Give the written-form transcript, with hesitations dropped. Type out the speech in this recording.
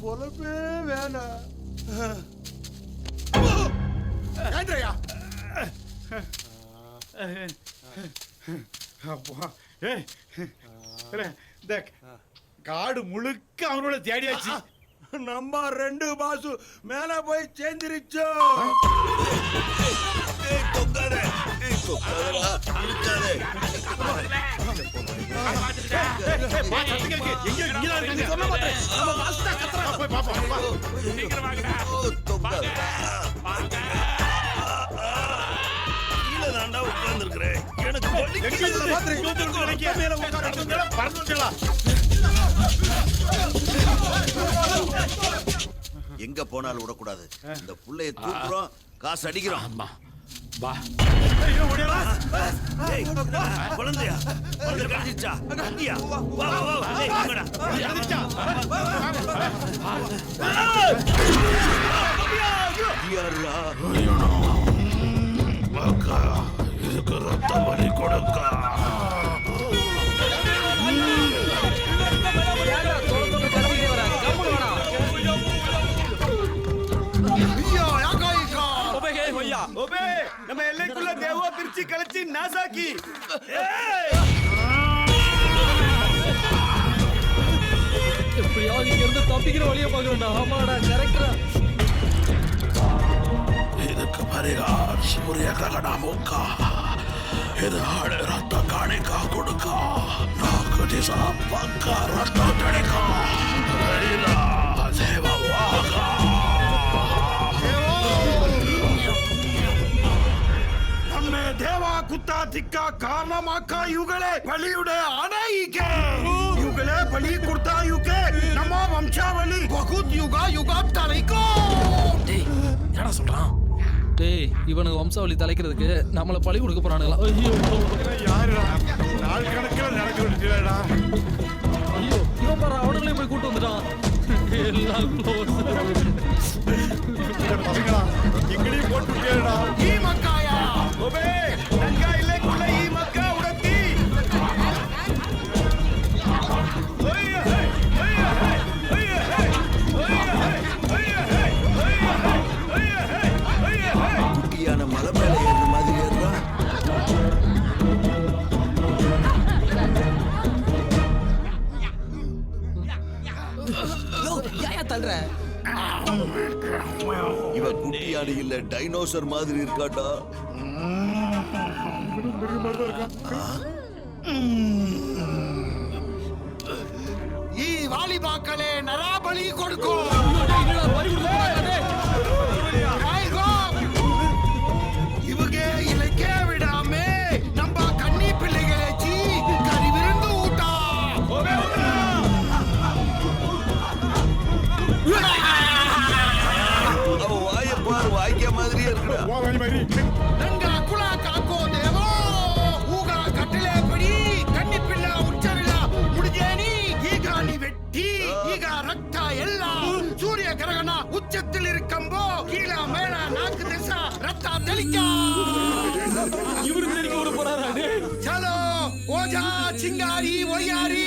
பொழப்பே வேணாம். காடு முழுக்க அவனோட தேடியாச்சு. நம்ம 2 பாசு மேல போய் சேர்ந்துருச்சோம். எங்க போனாலும் விடக்கூடாது. இந்த புள்ளைய தூக்குறோம், காசு அடிக்கிறோம். குழந்தையா கிடைச்சிச்சா? இதுக்கு ரத்த பலி கொடுக்க நம்ம எல்லைக்குள்ள தேவோ பிரிச்சு கழிச்சு நாசாக்கி. எப்படியாவது இங்க இருந்து தப்பிக்கிற வழியை பாக்குறேன்டா. ஆமாடா, கரெக்டா. இதுக்கு பரிகார் சூரிய கிரகணமுக்க இது ஆடு ரத்த காணிக்க கொடுக்க நாக்கு திசா பக்க ரத்த கணிக்க தேவவாக നമ്മെ ദേവാ കുത്താതിക്ക കാരണമാക്ക യുഗളെ ബലിയുടെ അണയിക്കെ യുഗളെ ബലി കൊടുത്ത യുഗെ നമ്മ വംശാവലി ബഹുത് യുഗ യുഗം തലൈക്കോ. டேய், என்னடா சொல்றான்? டேய், இவனுக்கு வம்சாவளி தலைக்கிறதுக்கு நம்மள பழி கொடுக்க போறானுங்களா? ஐயோ, யாருடா நாள் கணக்கில் நடக்க வேண்டியடா. ஐயோ, இவன் பாரு, அவனுங்களையும் போய் கூட்டு வந்துட்டான். எல்லாம் க்ளோஸ். பசங்களா எங்களையும் போட்டுட்டேடா. ஈ மக்காயா ஒபே நங்கா இல்லைக்குள்ள ஈ மக்கா உடத்தி. குட்டியான மலை மேல ஏறுற மாதிரி ஏறுறா. இவ குட்டியாடு இல்ல, டைனோசர் மாதிரி இருக்காட்டா. ಈ ವಾಲಿಬಾಕಲೆ ನರಾಬಲಿ ಕೊಡ್ಕೋ. இவங்க இலைக்கே விடாமே நம்ம கன்னி பிள்ளைகளை சீ கறி விருந்து ஊட்டா. அவ வாய பாரு, வாய்க்க மாதிரியே இருக்குடா. ನಂಗ ಕುಳ ಕಾಕೋ ದೇವೋ ಹೂಗ ಕಟ್ಟಲೆ ಪಡಿ ಕನ್ನಿ ಪಿಳ್ಳ ಉಚ್ಚರಿಲ್ಲ ಮುಡಿಜೇನಿ. ಈಗ ನೀ வெட்டி ಈಗ ರಕ್ತ ಎಲ್ಲ சூரிய கிரகண உச்சத்தில் இருக்கம்போ கீழ மேல நாக்கு திசா ரத்த தெளிக்க. இவரு தெரிக்க விட போறாரா? சலோ ஓஜா சிங்காரி ஒய்யாரி